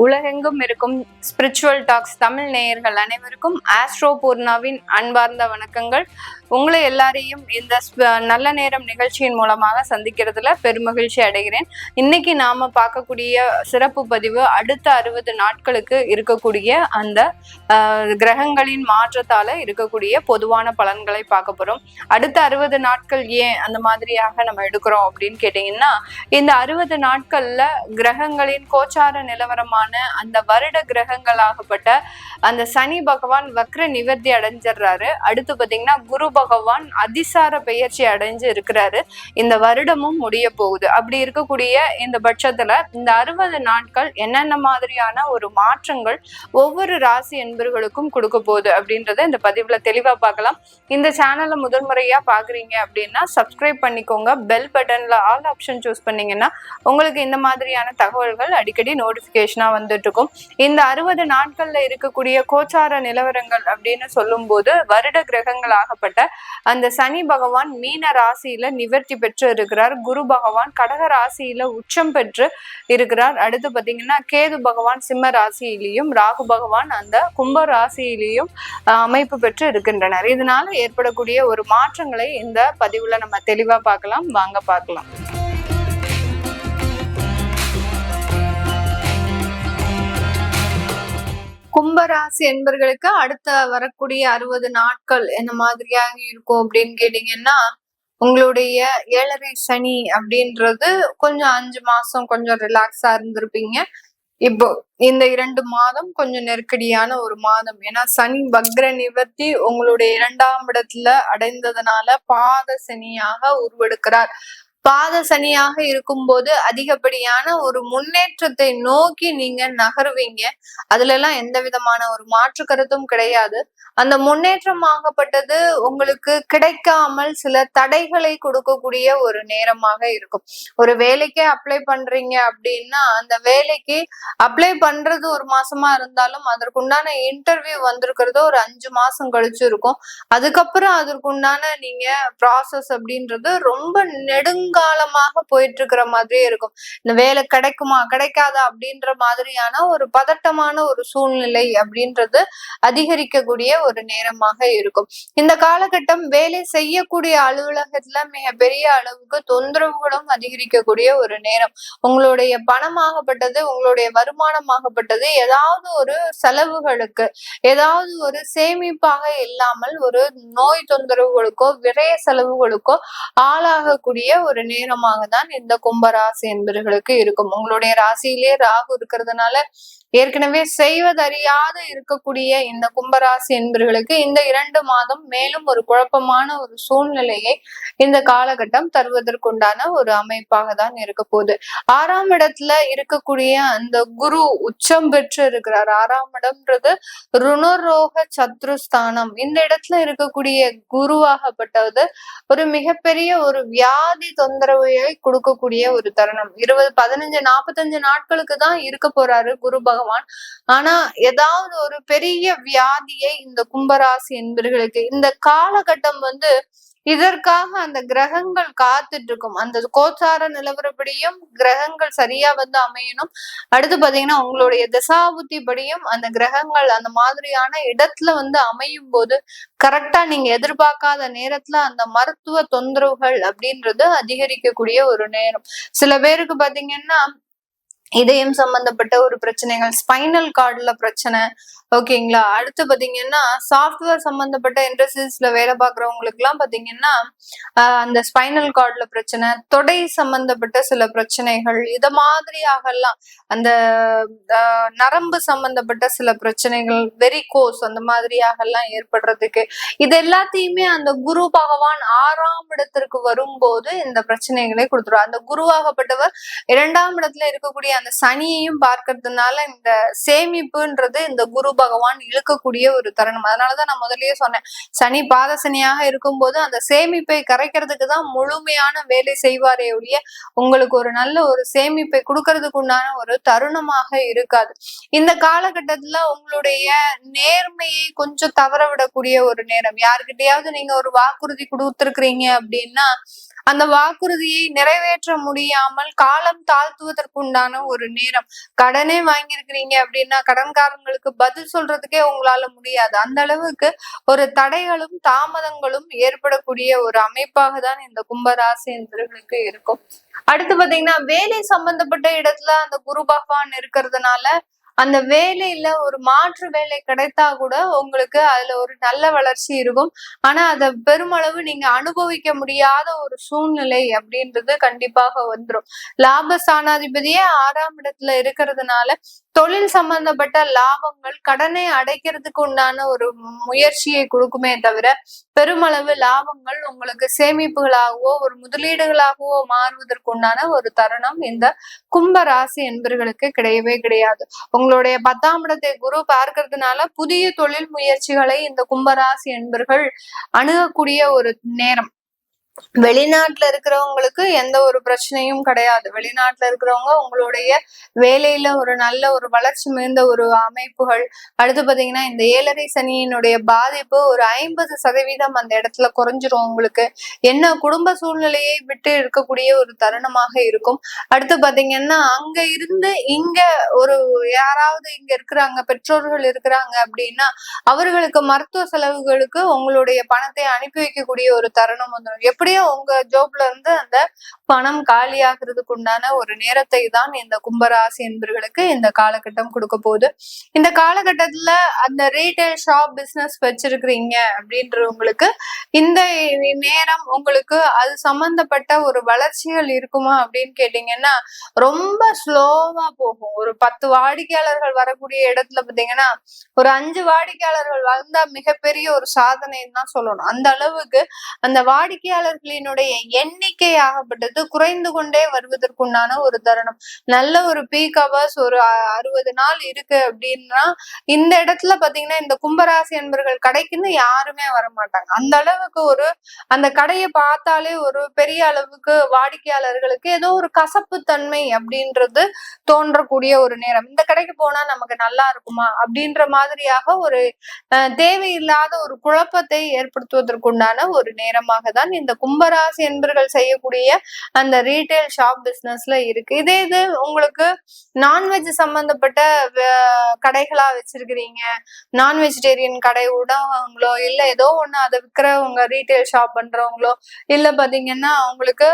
உலகெங்கும் இருக்கும் spiritual tax Tamil நேயர்கள் அனைவருக்கும் ஆஸ்ட்ரோ பூர்ணாவின் அன்பார்ந்த வணக்கங்கள். உங்களை எல்லாரையும் இந்த நல்ல நேரம் நிகழ்ச்சியின் மூலமாக சந்திக்கிறதுல பெருமகிழ்ச்சி அடைகிறேன். இன்னைக்கு நாம பார்க்கக்கூடிய சிறப்பு பதிவு அடுத்த 60 நாட்களுக்கு இருக்கக்கூடிய அந்த கிரகங்களின் மாற்றத்தால இருக்கக்கூடிய பொதுவான பலன்களை பார்க்க போறோம். அடுத்த 60 நாட்கள் ஏன் அந்த மாதிரியாக நம்ம எடுக்கிறோம் அப்படின்னு கேட்டீங்கன்னா, இந்த 60 நாட்கள்ல கிரகங்களின் கோச்சார நிலவரமான அந்த வருட கிரகங்களாகப்பட்ட அந்த சனி பகவான் வக்ர நிவர்த்தி அடைஞ்சிடுறாரு. அடுத்து பாத்தீங்கன்னா குரு பகவான் அதிசார பெயர்ச்சி அடைஞ்சு இருக்கிறாரு. இந்த வருடமும் முடிய போகுது. அப்படி இருக்கக்கூடிய இந்த பட்சத்துல இந்த 60 நாட்கள் என்னென்ன மாதிரியான ஒரு மாற்றங்கள் ஒவ்வொரு ராசி என்பர்களுக்கும் கொடுக்க போகுது அப்படின்றத இந்த பதிவுல தெளிவா பார்க்கலாம். இந்த சேனலை முதல் முறையா பாக்குறீங்க அப்படின்னா சப்ஸ்கிரைப் பண்ணிக்கோங்க. பெல் பட்டன்ல ஆல் ஆப்ஷன் சூஸ் பண்ணீங்கன்னா உங்களுக்கு இந்த மாதிரியான தகவல்கள் அடிக்கடி நோட்டிபிகேஷனா வந்துட்டு இருக்கும். இந்த 60 நாட்கள்ல இருக்கக்கூடிய கோச்சார நிலவரங்கள் அப்படின்னு சொல்லும் போது வருட கிரகங்கள் ஆகப்பட்ட அந்த சனி பகவான் மீன ராசியில நிவர்த்தி பெற்று இருக்கிறார். குரு பகவான் கடக ராசியில உச்சம் பெற்று இருக்கிறார். அடுத்து பாத்தீங்கன்னா கேது பகவான் சிம்ம ராசியிலையும் ராகு பகவான் அந்த கும்ப ராசியிலையும் அமைப்பு பெற்று இருக்கின்றனர். இதனால ஏற்படக்கூடிய ஒரு மாற்றங்களை இந்த பதிவுல நம்ம தெளிவா பார்க்கலாம். வாங்க பார்க்கலாம். கும்பராசி என்பர்களுக்கு அடுத்த வரக்கூடிய 60 நாட்கள் என்ன மாதிரியாக இருக்கும் அப்படின்னு கேட்டீங்கன்னா, உங்களுடைய 7.5 சனி அப்படின்றது கொஞ்சம் 5 மாசம் கொஞ்சம் ரிலாக்ஸா இருந்திருப்பீங்க. இப்போ இந்த 2 மாதம் கொஞ்சம் நெருக்கடியான ஒரு மாதம். ஏன்னா சனி வக்ர நிவர்த்தி உங்களுடைய 2ஆம் இடத்துல அடைந்ததுனால பாத சனியாக உருவெடுக்கிறார். பாத சனியாக இருக்கும்போது அதிகப்படியான ஒரு முன்னேற்றத்தை நோக்கி நீங்க நகருவீங்க. அதுல எல்லாம் எந்த விதமான ஒரு மாற்று கருத்தும் கிடையாது. அந்த முன்னேற்றமாகப்பட்டது உங்களுக்கு கிடைக்காமல் சில தடைகளை கொடுக்கக்கூடிய ஒரு நேரமாக இருக்கும். ஒரு வேலைக்கே அப்ளை பண்றீங்க அப்படின்னா அந்த வேலைக்கு அப்ளை பண்றது ஒரு மாசமா இருந்தாலும் அதற்குண்டான இன்டர்வியூ வந்திருக்கிறது ஒரு 5 மாசம் கழிச்சு இருக்கும். அதுக்கப்புறம் அதற்குண்டான நீங்க ப்ராசஸ் அப்படின்றது ரொம்ப நெடுங்காலமாக போயிட்டு இருக்கிற மாதிரியே இருக்கும். இந்த வேலை கிடைக்குமா கிடைக்காதா அப்படின்ற மாதிரியான ஒரு பதட்டமான ஒரு சூழ்நிலை அப்படின்றது அதிகரிக்கக்கூடிய ஒரு நேரமாக இருக்கும். இந்த காலகட்டம் வேலை செய்யக்கூடிய அலுவலகத்துல மிகப்பெரிய அளவுக்கு தொந்தரவுகளும் அதிகரிக்கக்கூடிய ஒரு நேரம். உங்களுடைய பணமாகப்பட்டது உங்களுடைய வருமானமாகப்பட்டது ஏதாவது ஒரு செலவுகளுக்கு ஏதாவது ஒரு சேமிப்பாக இல்லாமல் ஒரு நோய் தொந்தரவுகளுக்கோ விரய செலவுகளுக்கோ ஆளாகக்கூடிய ஒரு நேரமாக தான் இந்த கும்பராசி என்பவர்களுக்கு இருக்கும். உங்களுடைய ராசியிலே ராகு இருக்கிறதுனால ஏற்கனவே செய்வதறியாது இருக்கக்கூடிய இந்த கும்பராசி என்பவர்களுக்கு இந்த 2 மாதம் மேலும் ஒரு குழப்பமான ஒரு சூழ்நிலையை இந்த காலகட்டம் தருவதற்குண்டான ஒரு அமைப்பாக தான் இருக்க போகுது. 6ஆம் இடத்துல இருக்கக்கூடிய அந்த குரு உச்சம் பெற்று இருக்கிறார். 6ஆம் இடம்ன்றது ருணரோக சத்ருஸ்தானம். இந்த இடத்துல இருக்கக்கூடிய குருவாகப்பட்டது ஒரு மிகப்பெரிய ஒரு வியாதி தொந்தரவை கொடுக்கக்கூடிய ஒரு தருணம். 15-45 நாட்களுக்கு தான் இருக்க போறாரு குரு பகவான். ஆனா ஏதாவது ஒரு பெரிய வியாதியை இந்த கும்பராசி என்பவர்களுக்கு இந்த காலகட்டம் இதற்காக அந்த கிரகங்கள் காத்துட்டு இருக்கும். அந்த கோச்சார நிலவரப்படியும் கிரகங்கள் சரியா அமையணும். அடுத்து பாத்தீங்கன்னா உங்களுடைய தசாபுத்தி படியும் அந்த கிரகங்கள் அந்த மாதிரியான இடத்துல அமையும் போது கரெக்டா நீங்க எதிர்பார்க்காத நேரத்துல அந்த மருத்துவ தொந்தரவுகள் அப்படின்றது அதிகரிக்கக்கூடிய ஒரு நேரம். சில பேருக்கு பாத்தீங்கன்னா இதயம் சம்பந்தப்பட்ட ஒரு பிரச்சனைகள், ஸ்பைனல் கார்டுல பிரச்சனை, ஓகேங்களா. அடுத்து பாத்தீங்கன்னா சாஃப்ட்வேர் சம்பந்தப்பட்ட இண்டஸ்ட்ரீஸ்ல வேலை பார்க்கறவங்களுக்கு எல்லாம் பாத்தீங்கன்னா அந்த ஸ்பைனல் கார்டுல பிரச்சனை, தொடை சம்பந்தப்பட்ட சில பிரச்சனைகள், இத மாதிரியாகலாம் அந்த நரம்பு சம்பந்தப்பட்ட சில பிரச்சனைகள், வெரிகோஸ் அந்த மாதிரியாகலாம் ஏற்படுறதுக்கு இது எல்லாத்தையுமே அந்த குரு பகவான் 6ஆம் இடத்திற்கு வரும்போது இந்த பிரச்சனைகளை கொடுத்துருவார். அந்த குருவாகப்பட்டவர் 2ஆம் இடத்துல இருக்கக்கூடிய அந்த சனியையும் பார்க்கறதுனால இந்த சேமிப்புன்றது இந்த குரு பகவான் இழுக்கக்கூடிய ஒரு தருணம். அதனாலதான் நான் முதல்லயே சொன்னேன், சனி பாத சனியாக இருக்கும்போது அந்த சேமிப்பை கரைக்கிறதுக்கு தான் முழுமையான வேலை செய்வாரே ஒழிய உங்களுக்கு ஒரு நல்ல ஒரு சேமிப்பை கொடுக்கறதுக்கு உண்டான ஒரு தருணமாக இருக்காது. இந்த காலகட்டத்துல உங்களுடைய நேர்மையை கொஞ்சம் தவற விடக்கூடிய ஒரு நேரம். யாருக்கிட்டையாவது நீங்க ஒரு வாக்குறுதி கொடுத்துருக்கிறீங்க அப்படின்னா அந்த வாக்குறுதியை நிறைவேற்ற முடியாமல் காலம் தாழ்த்துவதற்கு உண்டான ஒரு நேரம். கடனே வாங்கியிருக்கிறீங்க அப்படின்னா கடன்காரங்களுக்கு பதில் சொல்றதுக்கே உங்களால முடியாது. அந்த அளவுக்கு ஒரு தடைகளும் தாமதங்களும் ஏற்படக்கூடிய ஒரு அமைப்பாக தான் இந்த கும்பராசி என்பவர்களுக்கு இருக்கும். அடுத்து பாத்தீங்கன்னா வேலை சம்பந்தப்பட்ட இடத்துல அந்த குரு பகவான் இருக்கிறதுனால அந்த வேலையில ஒரு மாற்று வேலை கிடைத்தா கூட உங்களுக்கு அதுல ஒரு நல்ல வளர்ச்சி இருக்கும். ஆனா அத பெருமளவு நீங்க அனுபவிக்க முடியாத ஒரு சூழ்நிலை அப்படின்றது கண்டிப்பாக வந்துரும். லாபஸ்தானாதிபதியே 6ஆம் இடத்துல இருக்கிறதுனால தொழில் சம்பந்தப்பட்ட லாபங்கள் கடனை அடைக்கிறதுக்கு உண்டான ஒரு முயற்சியை கொடுக்குமே தவிர பெருமளவு லாபங்கள் உங்களுக்கு சேமிப்புகளாகவோ ஒரு முதலீடுகளாகவோ மாறுவதற்கு உண்டான ஒரு தருணம் இந்த கும்ப ராசி என்பர்களுக்கு கிடையவே கிடையாது. உங்களுடைய 10ஆம் இடத்தை குரு பார்க்கறதுனால புதிய தொழில் முயற்சிகளை இந்த கும்பராசி என்பர்கள் அணுகக்கூடிய ஒரு நேரம். வெளிநாட்டுல இருக்கிறவங்களுக்கு எந்த ஒரு பிரச்சனையும் கிடையாது. வெளிநாட்டுல இருக்கிறவங்க உங்களுடைய வேலையில ஒரு நல்ல ஒரு வளர்ச்சி மிகுந்த ஒரு அமைப்புகள். அடுத்து பாத்தீங்கன்னா இந்த 7.5 சனியினுடைய பாதிப்பு ஒரு 50% அந்த இடத்துல குறைஞ்சிரும். உங்களுக்கு என்ன குடும்ப சூழ்நிலையை விட்டு இருக்கக்கூடிய ஒரு தருணமாக இருக்கும். அடுத்து பாத்தீங்கன்னா அங்க இருந்து இங்க ஒரு யாராவது இங்க இருக்கிறாங்க பெற்றோர்கள் இருக்கிறாங்க அப்படின்னா அவர்களுக்கு மருத்துவ செலவுகளுக்கு உங்களுடைய பணத்தை அனுப்பி வைக்கக்கூடிய ஒரு தருணம் வந்துடும். எப்படியோ உங்க ஜோப்ல இருந்து அந்த பணம் காலியாகிறதுக்கு உண்டான ஒரு நேரத்தை தான் இந்த கும்பராசி என்பவர்களுக்கு இந்த காலகட்டம் கொடுக்க போகுது. இந்த காலகட்டத்துல அந்த ரீட்டைல் ஷாப் பிசினஸ் வச்சிருக்கிறீங்க அப்படின்றவங்களுக்கு இந்த நேரம் உங்களுக்கு அது சம்பந்தப்பட்ட ஒரு வளர்ச்சிகள் இருக்குமா அப்படின்னு கேட்டீங்கன்னா ரொம்ப ஸ்லோவா போகும். ஒரு 10 வாடிக்கையாளர்கள் வரக்கூடிய இடத்துல பாத்தீங்கன்னா ஒரு 5 வாடிக்கையாளர்கள் வந்தா மிகப்பெரிய ஒரு சாதனைன்னு தான் சொல்லணும். அந்த அளவுக்கு அந்த வாடிக்கையாளர்களினுடைய எண்ணிக்கை ஆகப்பட்டது குறைந்து கொண்டே வருவதற்குண்டான ஒரு தருணம். நல்ல ஒரு பீக் அவர்ஸ் ஒரு 60 நாள் இருக்கு அப்படின்னா இந்த இடத்துல பாத்தீங்கன்னா இந்த கும்பராசி என்பர்கள் கடைக்குன்னு யாருமே வரமாட்டாங்க. அந்த அளவுக்கு ஒரு அந்த கடையை பார்த்தாலே ஒரு பெரிய அளவுக்கு வாடிக்கையாளர்களுக்கு ஏதோ ஒரு கசப்பு தன்மை அப்படின்றது தோன்றக்கூடிய ஒரு நேரம். இந்த கடைக்கு போனா நமக்கு நல்லா இருக்குமா அப்படின்ற மாதிரியாக ஒரு தேவையில்லாத ஒரு குழப்பத்தை ஏற்படுத்துவதற்குண்டான ஒரு நேரமாக தான் இந்த கும்பராசி என்பர்கள் செய்யக்கூடிய அந்த ரீட்டைல் ஷாப் பிசினஸ்ல இருக்கு. இது உங்களுக்கு நான்வெஜ் சம்பந்தப்பட்ட கடைகளா வச்சிருக்கிறீங்க, நான் வெஜிடேரியன் கடை உடவங்களோ இல்ல ஏதோ ஒண்ணு அதை விற்கிறவங்க ரீட்டைல் ஷாப் பண்றவங்களோ இல்ல பாத்தீங்கன்னா உங்களுக்கு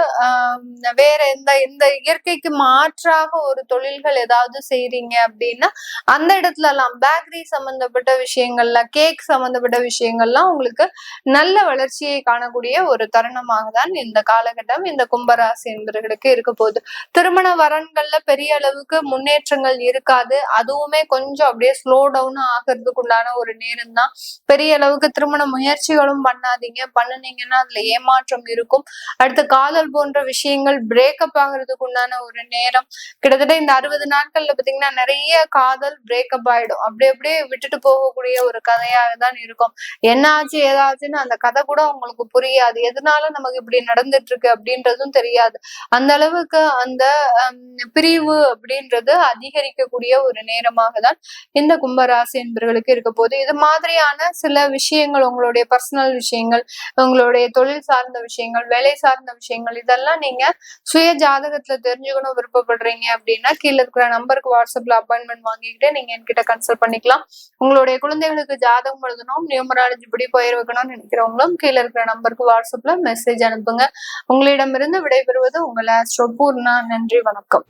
வேற இந்த இயற்கைக்கு மாற்றாக ஒரு தொழில்கள் ஏதாவது செய்றீங்க அப்படின்னா அந்த இடத்துல எல்லாம் பேக்கரி சம்பந்தப்பட்ட விஷயங்கள்ல கேக் சம்பந்தப்பட்ட விஷயங்கள்லாம் உங்களுக்கு நல்ல வளர்ச்சியை காணக்கூடிய ஒரு தருணமாக தான் இந்த காலகட்டம் இந்த கும்பராசி என்பவர்களுக்கு இருக்க போகுது. திருமண வரன்கள்ல பெரிய அளவுக்கு முன்னேற்றங்கள் இருக்காது. அதுவுமே கொஞ்சம் அப்படியே ஸ்லோ டவுன் ஆகிறதுக்குள்ளான ஒரு நேரம் தான். பெரிய அளவுக்கு திருமண முயற்சிகளும் பண்ணாதீங்க. பண்ணுனீங்கன்னா அதுல ஏமாற்றம் இருக்கும். அடுத்து காதல் போன்ற விஷயங்கள் பிரேக்கப் ஆகிறதுக்கு உண்டான ஒரு நேரம். கிட்டத்தட்ட இந்த 60 நாட்கள்ல பாத்தீங்கன்னா நிறைய காதல் பிரேக்கப் ஆயிடும். அப்படியே விட்டுட்டு போகக்கூடிய ஒரு கதையாக தான் இருக்கும். என்ன ஆச்சு ஏதாச்சுன்னு அந்த கதை கூட உங்களுக்கு புரியாது. எதனால நமக்கு இப்படி நடந்துட்டு இருக்கு அப்படின்றதும் தெரியாது. அந்த அளவுக்கு அந்த பிரிவு அப்படின்றது அதிகரிக்கக்கூடிய ஒரு நேரமாக தான் இந்த கும்பராசி என்பவர்களுக்கு இருக்க போது. இது மாதிரியான சில விஷயங்கள் உங்களுடைய பர்சனல் விஷயங்கள், உங்களுடைய தொழில் சார்ந்த விஷயங்கள், வேலை சார்ந்த விஷயங்கள் இதெல்லாம் நீங்க சுய ஜாதகத்துல தெரிஞ்சுக்கணும் விருப்பப்படுறீங்க அப்படின்னா கீழே இருக்கிற நம்பருக்கு வாட்ஸ்அப்ல அப்பாயின்மெண்ட் வாங்கிக்கிட்டு நீங்க என்கிட்ட கன்சல்ட் பண்ணிக்கலாம். உங்களுடைய குழந்தைகளுக்கு ஜாதகம் எழுதணும், நியூமராலஜி படி பயிர் வைக்கணும்னு நினைக்கிறவங்களும் கீழே இருக்கிற நம்பருக்கு வாட்ஸ்அப்ல மெசேஜ் அனுப்புங்க. உங்களிடமிருந்து விடைபெறுவது உங்கள் ஆஸ்ட்ரோ பூர்ணா. நன்றி, வணக்கம்.